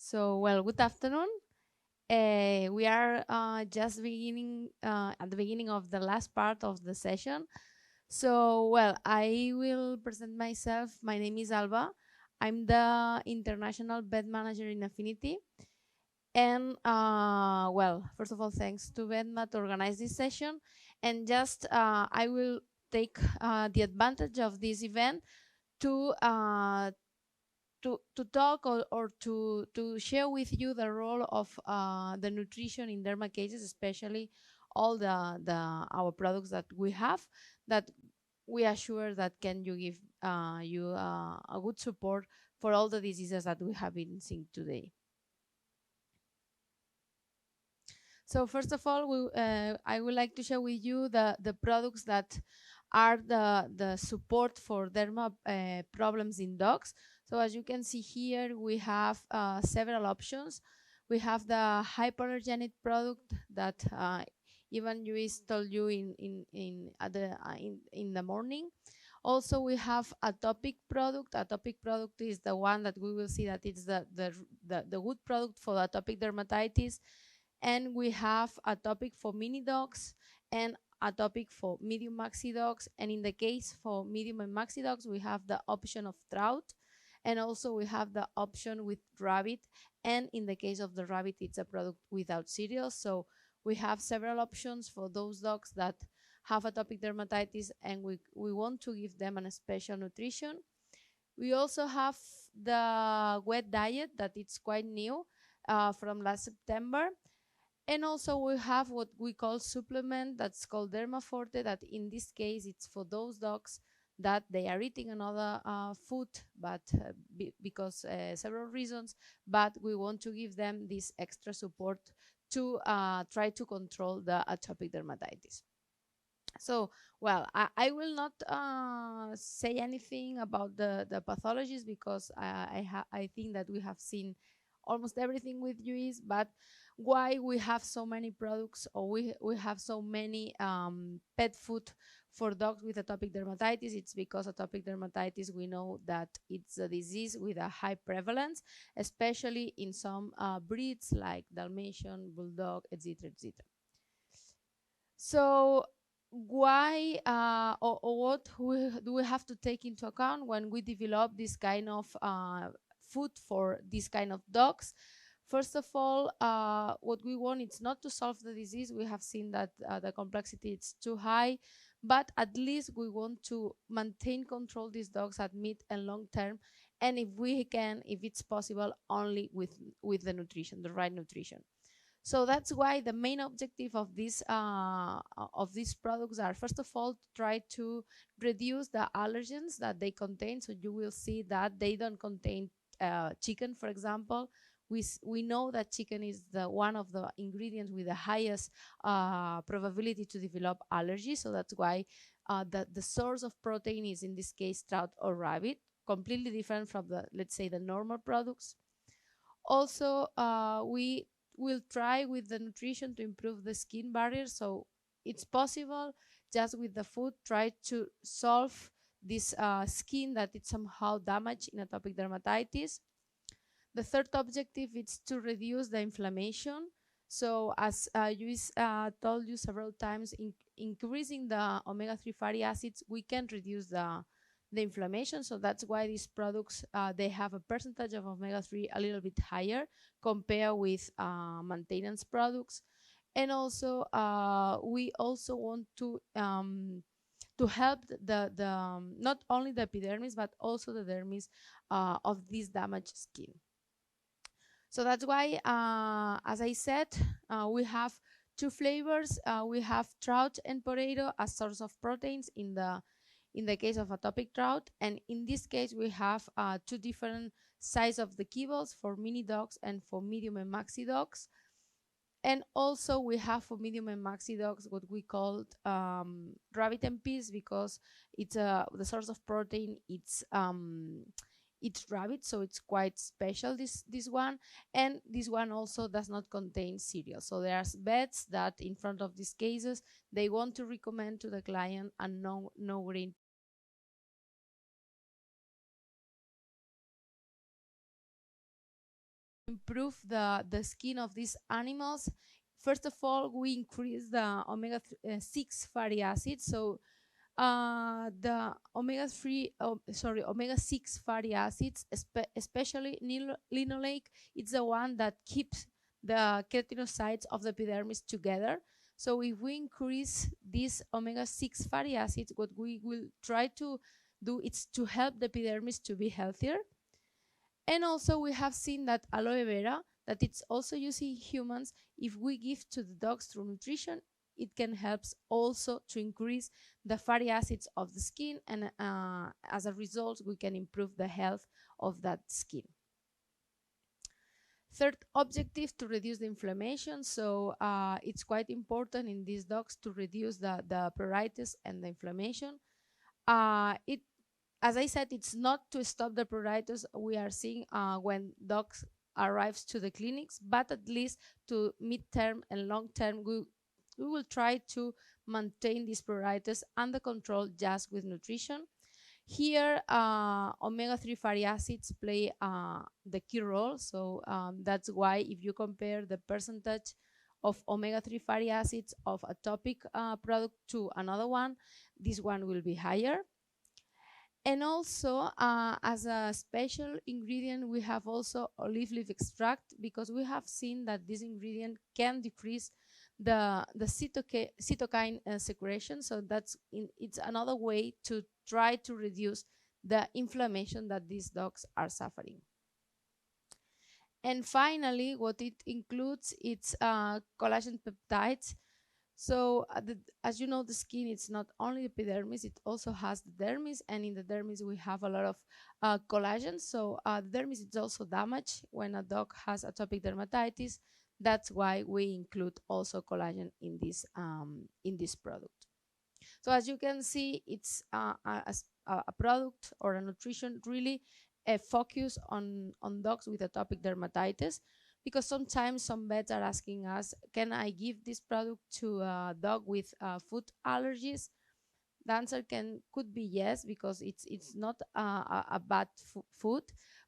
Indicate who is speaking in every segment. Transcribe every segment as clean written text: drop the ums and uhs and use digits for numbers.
Speaker 1: Well, good afternoon. We are just beginning at the beginning of the last part of the session. Well, I will present myself. My name is Alba. I'm the international bed manager in Affinity. And first of all, thanks to Bedma to organize this session. And just I will take the advantage of this event to talk or to share with you the role of the nutrition in derma cases, especially all the our products that we have that we are sure that can you give you a good support for all the diseases that we have been seeing today. So first of all, I would like to share with you the products that are the support for derma problems in dogs. So as you can see here, we have several options. We have the hypoallergenic product that even Luis told you in the morning. Also, we have a topic product. A topic product is the one that we will see that it's the good product for atopic dermatitis, and we have a topic for mini dogs and a topic for medium maxi dogs. And in the case for medium and maxi dogs, we have the option of trout, and also we have the option with rabbit. And in the case of the rabbit, it's a product without cereals. So we have several options for those dogs that have atopic dermatitis, and we want to give them a special nutrition. We also have the wet diet that it's quite new from last September. And also we have what we call supplement that's called Derma Forte, that in this case it's for those dogs that they are eating another food, but because several reasons, but we want to give them this extra support to try to control the atopic dermatitis. I will not say anything about the pathologies because I think that we have seen almost everything with UEs, but why we have so many products, or we have so many pet food for dogs with atopic dermatitis? It's because atopic dermatitis, we know that it's a disease with a high prevalence, especially in some breeds like Dalmatian, Bulldog, etc., etc. So why or what do we have to take into account when we develop this kind of food for this kind of dogs? First of all, what we want is not to solve the disease. We have seen that the complexity is too high, but at least we want to maintain control these dogs at mid and long term, and if we can, if it's possible, only with the nutrition, the right nutrition. So that's why the main objective of these products are, first of all, to try to reduce the allergens that they contain. So you will see that they don't contain chicken, for example. We know that chicken is one of the ingredients with the highest probability to develop allergies. So that's why the source of protein is, in this case, trout or rabbit, completely different from let's say, the normal products. Also, we will try with the nutrition to improve the skin barrier. So it's possible just with the food, try to solve this skin that it's somehow damaged in atopic dermatitis. The third objective is to reduce the inflammation. So as you told you several times, increasing the omega-3 fatty acids, we can reduce the inflammation. So that's why these products, they have a percentage of omega-3 a little bit higher compared with maintenance products. And also, we also want to help the not only the epidermis, but also the dermis of this damaged skin. So that's why, as I said, we have two flavors. We have trout and potato as source of proteins in the case of atopic trout, and in this case we have two different size of the kibbles for mini dogs and for medium and maxi dogs. And also we have for medium and maxi dogs what we call rabbit and peas, because it's the source of protein, it's rabbit, so it's quite special, this one. And this one also does not contain cereal. So there's vets that in front of these cases, they want to recommend to the client a no grain improve the skin of these animals. First of all, we increase the omega-6 fatty acids. So the omega-6 fatty acids, especially linoleic, it's the one that keeps the keratinocytes of the epidermis together. So if we increase these omega-6 fatty acids, what we will try to do is to help the epidermis to be healthier. And also we have seen that aloe vera, that it's also used in humans, if we give to the dogs through nutrition, it can help also to increase the fatty acids of the skin, and as a result, we can improve the health of that skin. Third objective, to reduce the inflammation. So it's quite important in these dogs to reduce the pruritus and the inflammation. As I said, it's not to stop the pruritus we are seeing when dogs arrives to the clinics, but at least to mid-term and long-term, we will try to maintain this pruritus under control just with nutrition. Here, omega-3 fatty acids play the key role. So that's why if you compare the percentage of omega-3 fatty acids of a topic product to another one, this one will be higher. And also, as a special ingredient, we have also olive leaf extract, because we have seen that this ingredient can decrease the cytokine secretion. So it's another way to try to reduce the inflammation that these dogs are suffering. And finally, what it includes, it's collagen peptides. So as you know, the skin, it's not only epidermis, it also has the dermis, and in the dermis we have a lot of collagen. So the dermis is also damaged when a dog has atopic dermatitis. That's why we include also collagen in this product. So as you can see, it's a product or a nutrition really focus on dogs with atopic dermatitis, because sometimes some vets are asking us, can I give this product to a dog with food allergies? The answer could be yes, because it's not a bad food,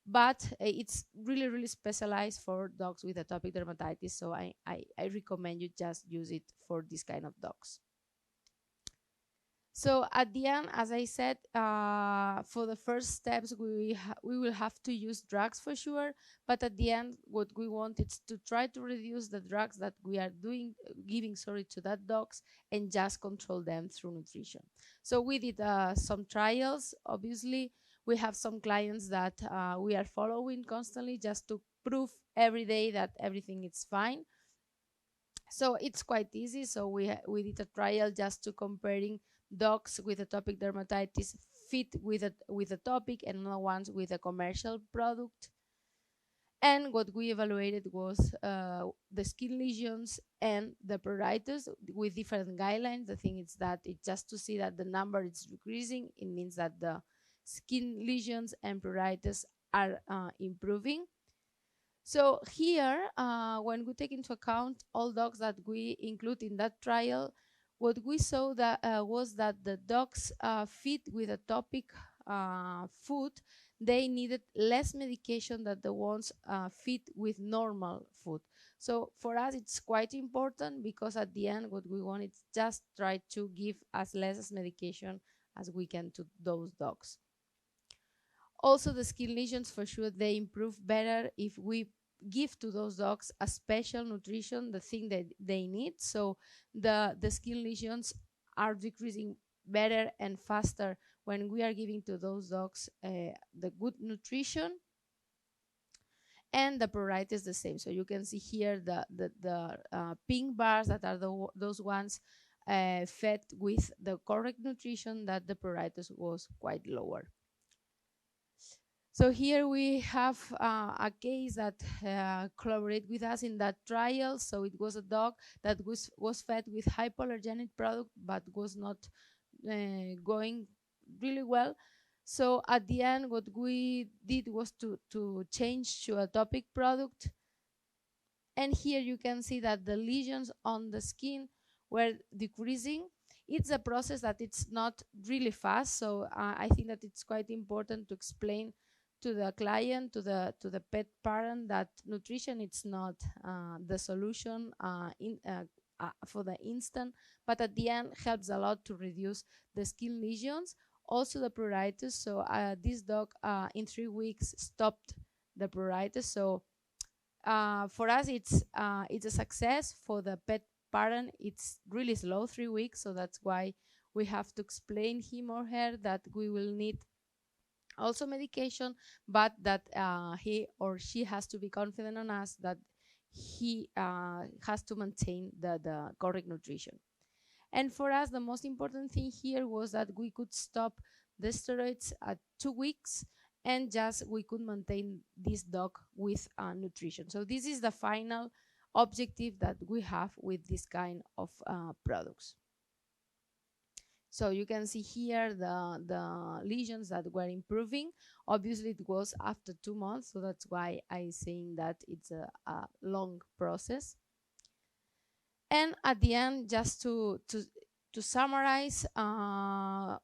Speaker 1: but it's really, really specialized for dogs with atopic dermatitis. So I recommend you just use it for this kind of dogs. So at the end, as I said, for the first steps, we will have to use drugs for sure. But at the end, what we want is to try to reduce the drugs that we are giving to that dogs, and just control them through nutrition. So we did some trials. Obviously, we have some clients that we are following constantly just to prove every day that everything is fine. So it's quite easy. So we did a trial just to comparing dogs with atopic dermatitis fit with a topic, and other ones with a commercial product. And what we evaluated was the skin lesions and the pruritus with different guidelines. The thing is that it's just to see that the number is decreasing. It means that the skin lesions and pruritus are improving. So here, when we take into account all dogs that we include in that trial, what we saw that was that the dogs fit with atopic food, they needed less medication than the ones fit with normal food. So for us, it's quite important, because at the end, what we want is just try to give as less medication as we can to those dogs. Also, the skin lesions, for sure, they improve better if we give to those dogs a special nutrition, the thing that they need. So the skin lesions are decreasing better and faster when we are giving to those dogs the good nutrition. And the pruritus the same. So you can see here the pink bars that are those ones fed with the correct nutrition, that the pruritus was quite lower. So here we have a case that collaborated with us in that trial. So it was a dog that was fed with hypoallergenic product, but was not going really well. So at the end, what we did was to change to a topic product. And here you can see that the lesions on the skin were decreasing. It's a process that it's not really fast. So I think that it's quite important to explain to the client, to the pet parent, that nutrition it's not the solution for the instant, but at the end helps a lot to reduce the skin lesions, also the pruritus. So this dog in 3 weeks stopped the pruritus. So for us it's a success. For the pet parent it's really slow, 3 weeks. So that's why we have to explain him or her that we will need also medication, but that he or she has to be confident on us that he has to maintain the correct nutrition. And for us, the most important thing here was that we could stop the steroids at 2 weeks, and just we could maintain this dog with nutrition. So this is the final objective that we have with this kind of products. So you can see here the lesions that were improving. Obviously, it was after 2 months, so that's why I'm saying that it's a long process. And at the end, just to summarize, I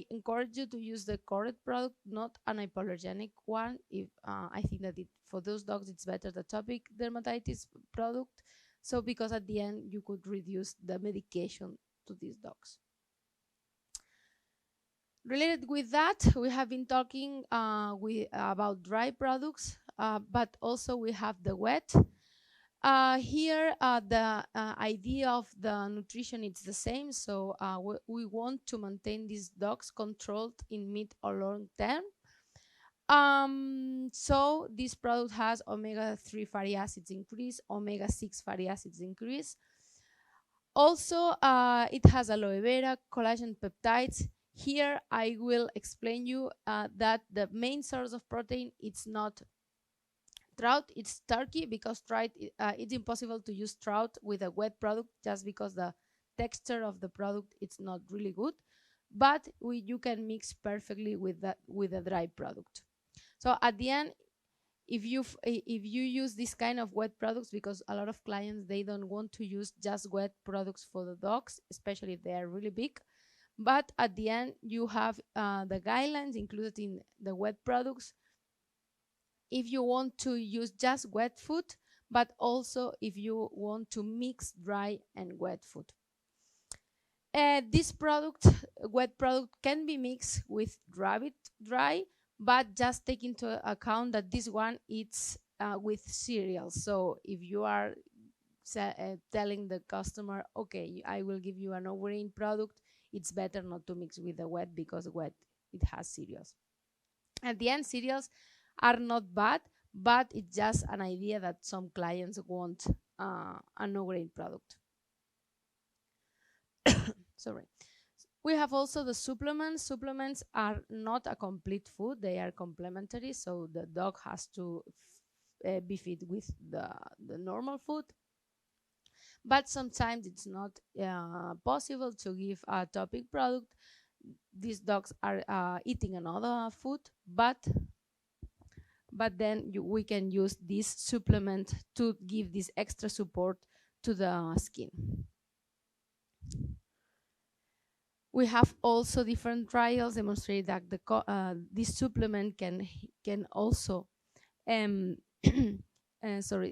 Speaker 1: encourage you to use the correct product, not an hypoallergenic one. If I think that for those dogs, it's better the atopic dermatitis product. So because at the end, you could reduce the medication to these dogs. Related with that, we have been talking about dry products, but also we have the wet. Here, the idea of the nutrition is the same. So we want to maintain these dogs controlled in mid or long term. So this product has omega-3 fatty acids increase, omega-6 fatty acids increase. Also, it has aloe vera, collagen peptides. Here, I will explain you that the main source of protein it's not trout, it's turkey, because trout it's impossible to use trout with a wet product just because the texture of the product it's not really good. But you can mix perfectly with a dry product. So at the end, if you use this kind of wet products, because a lot of clients they don't want to use just wet products for the dogs, especially if they are really big. But at the end, you have the guidelines included in the wet products if you want to use just wet food, but also if you want to mix dry and wet food. This product, wet product, can be mixed with dry, but just take into account that this one it's with cereals. So if you are telling the customer, okay, I will give you an overeating product, it's better not to mix with the wet, because wet it has cereals. At the end, cereals are not bad, but it's just an idea that some clients want an overeating product. Sorry. We have also the supplements. Supplements are not a complete food, they are complementary, so the dog has to be fed with the normal food. But sometimes it's not possible to give a topic product. These dogs are eating another food, but then we can use this supplement to give this extra support to the skin. We have also different trials demonstrate that this supplement can also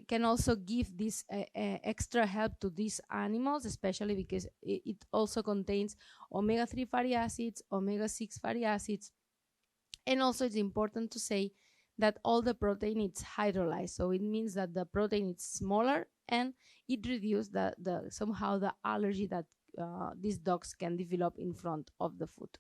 Speaker 1: can also give this extra help to these animals, especially because it also contains omega-3 fatty acids, omega-6 fatty acids, and also it's important to say that all the protein is hydrolyzed, so it means that the protein is smaller and it reduces somehow the allergy that these dogs can develop in front of the food.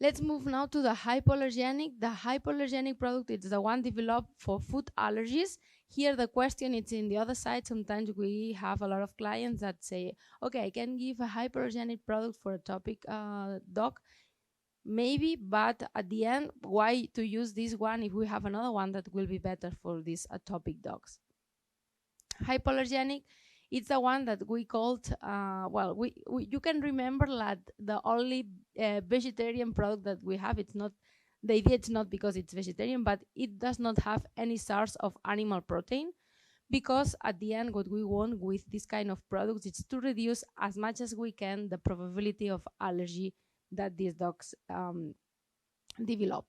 Speaker 1: Let's move now to the hypoallergenic. The hypoallergenic product is the one developed for food allergies. Here the question is in the other side. Sometimes we have a lot of clients that say, okay, I can give a hypoallergenic product for a atopic dog. Maybe, but at the end, why to use this one if we have another one that will be better for these atopic dogs? Hypoallergenic, it's the one that we called, you can remember that the only vegetarian product that we have, it's not, the idea it's not because it's vegetarian, but it does not have any source of animal protein, because at the end, what we want with this kind of products is to reduce as much as we can the probability of allergy that these dogs develop.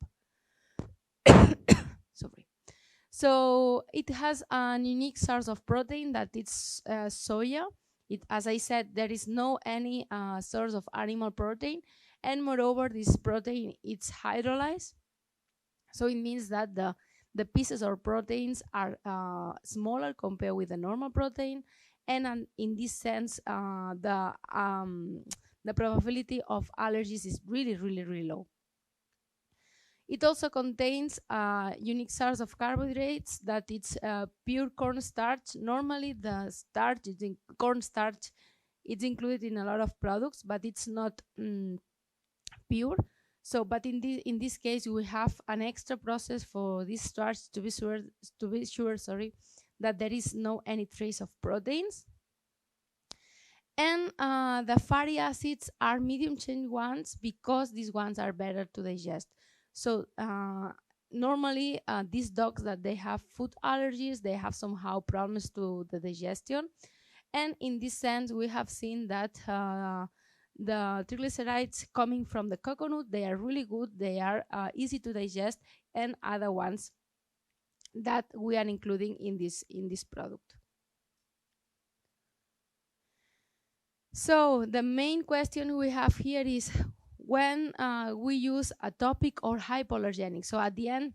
Speaker 1: Sorry. So it has an unique source of protein that it's soya. As I said, there is no any source of animal protein, and moreover, this protein it's hydrolyzed. So it means that the pieces or proteins are smaller compared with the normal protein, and in this sense, the probability of allergies is really, really, really low. It also contains a unique source of carbohydrates that it's pure cornstarch. Normally, the starch is in cornstarch. It's included in a lot of products, but it's not pure. So, but in this case, we have an extra process for this starch to be sure, sorry, that there is no any trace of proteins. And the fatty acids are medium chain ones because these ones are better to digest. So normally these dogs that they have food allergies, they have somehow problems to the digestion. And in this sense, we have seen that the triglycerides coming from the coconut, they are really good. They are easy to digest, and other ones that we are including in this product. So the main question we have here is when we use atopic or hypoallergenic. So at the end,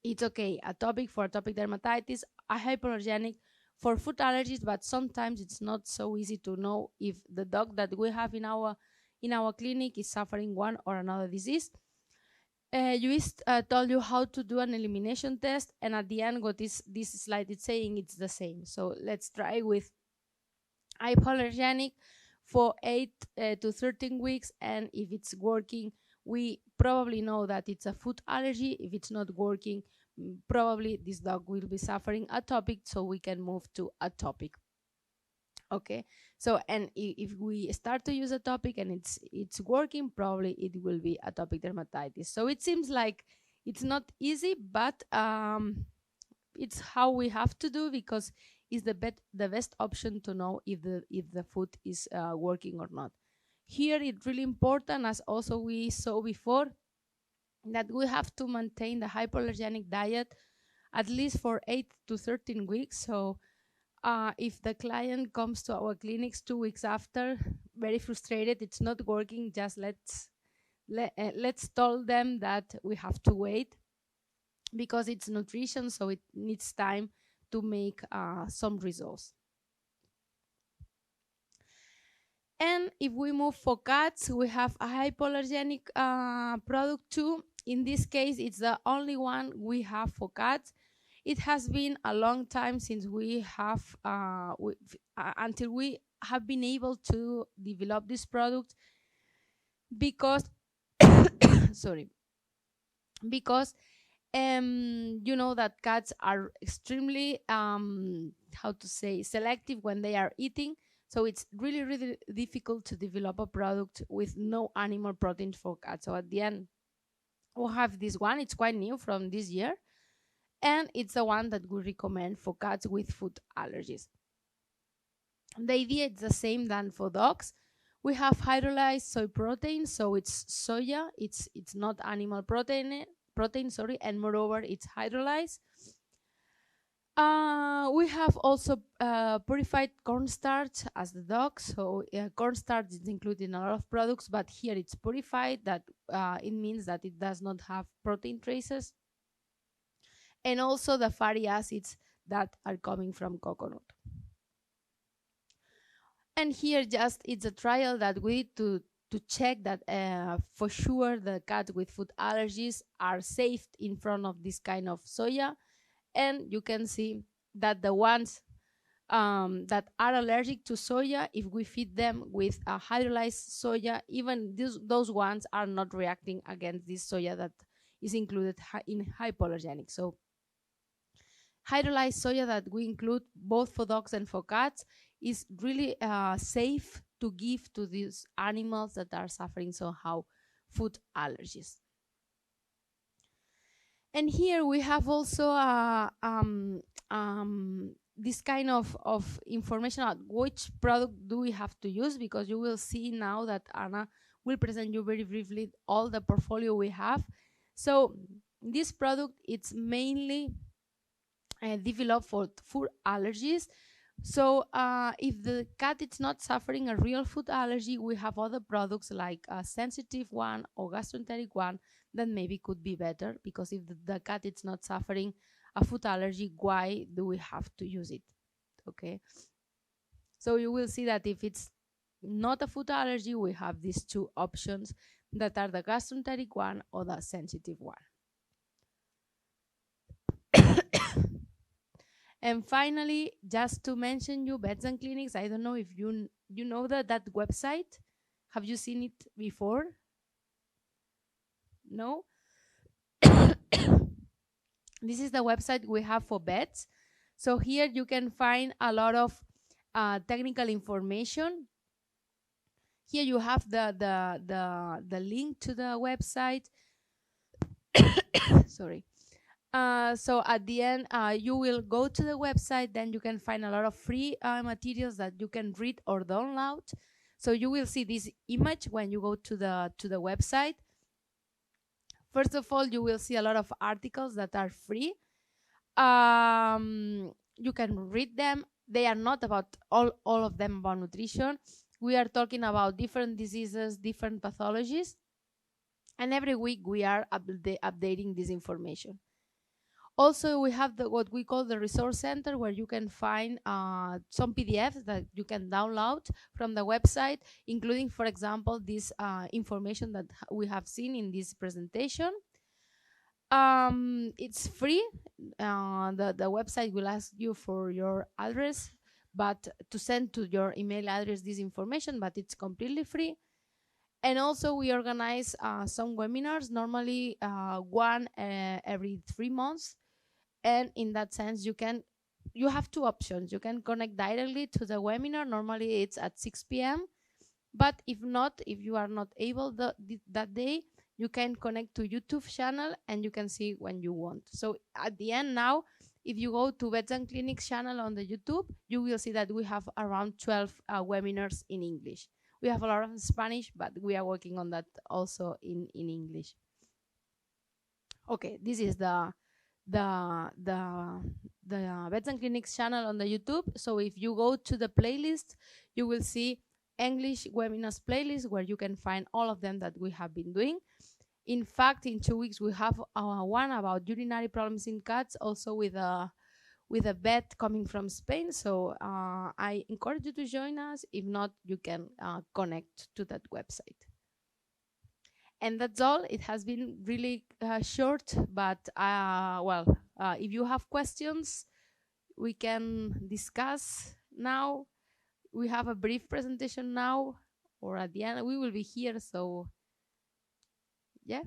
Speaker 1: it's okay, atopic for atopic dermatitis, a hypoallergenic for food allergies, but sometimes it's not so easy to know if the dog that we have in our clinic is suffering one or another disease. Luis told you how to do an elimination test, and at the end, what this slide is saying, it's the same. So let's try with hypoallergenic for 8 to 13 weeks, and if it's working, we probably know that it's a food allergy. If it's not working, probably this dog will be suffering atopic, so we can move to atopic. Okay, so and if we start to use atopic and it's working, probably it will be atopic dermatitis. So it seems like it's not easy, but it's how we have to do, because it's the best option to know if the food is working or not. Here it's really important, as also we saw before, that we have to maintain the hypoallergenic diet at least for 8 to 13 weeks. So if the client comes to our clinics 2 weeks after, very frustrated, it's not working, just let's tell them that we have to wait, because it's nutrition, so it needs time to make some results. And if we move for cats, we have a hypoallergenic product too. In this case, it's the only one we have for cats. It has been a long time since we have until we have been able to develop this product, because sorry, because you know that cats are extremely how to say, selective when they are eating. So it's really, really difficult to develop a product with no animal protein for cats. So at the end, we'll have this one. It's quite new from this year, and it's the one that we recommend for cats with food allergies. The idea is the same than for dogs. We have hydrolyzed soy protein, so it's soya. It's not animal protein, sorry, and moreover, it's hydrolyzed. We have also purified cornstarch as the dog. So cornstarch is included in a lot of products, but here it's purified. That it means that it does not have protein traces, and also the fatty acids that are coming from coconut. And here just it's a trial that we need to check that for sure the cats with food allergies are safe in front of this kind of soya. And you can see that the ones that are allergic to soya, if we feed them with a hydrolyzed soya, even those ones are not reacting against this soya that is included in hypoallergenic. So hydrolyzed soya that we include both for dogs and for cats is really safe to give to these animals that are suffering somehow food allergies. And here we have also this kind of information about which product do we have to use, because you will see now that Anna We'll present you very briefly all the portfolio we have. So this product, it's mainly developed for food allergies. So if the cat is not suffering a real food allergy, we have other products like a sensitive one or gastroenteric one that maybe could be better, because if the cat is not suffering a food allergy, why do we have to use it? Okay. So you will see that if it's not a food allergy, we have these two options that are the gastroenteric one or the sensitive one. And finally, just to mention you, Vets and Clinics, I don't know if you know that website. Have you seen it before? No? This is the website we have for vets. So here you can find a lot of technical information. Here you have the link to the website. Sorry. So at the end, you will go to the website, then you can find a lot of free materials that you can read or download. So you will see this image when you go to the website. First of all, you will see a lot of articles that are free. You can read them. They are not about all of them about nutrition. We are talking about different diseases, different pathologies, and every week we are updating this information. Also, we have what we call the resource center, where you can find some PDFs that you can download from the website, including, for example, this information that we have seen in this presentation. It's free. The website will ask you for your address, but to send to your email address this information, but it's completely free. And also we organize some webinars, normally one every 3 months. And in that sense, you have two options. You can connect directly to the webinar. Normally it's at 6 p.m. But if not, if you are not able that day, you can connect to YouTube channel and you can see when you want. So at the end now, if you go to Vets and Clinics channel on the YouTube, you will see that we have around 12 webinars in English. We have a lot of Spanish, but we are working on that also in English. Okay, this is the Vets and Clinics channel on the YouTube. So if you go to the playlist, you will see English webinars playlist, where you can find all of them that we have been doing. In fact, in 2 weeks we have one about urinary problems in cats, also with a vet coming from Spain. So I encourage you to join us. If not, you can connect to that website. And that's all. It has been really short, but if you have questions, we can discuss now. We have a brief presentation now, or at the end we will be here. So yeah.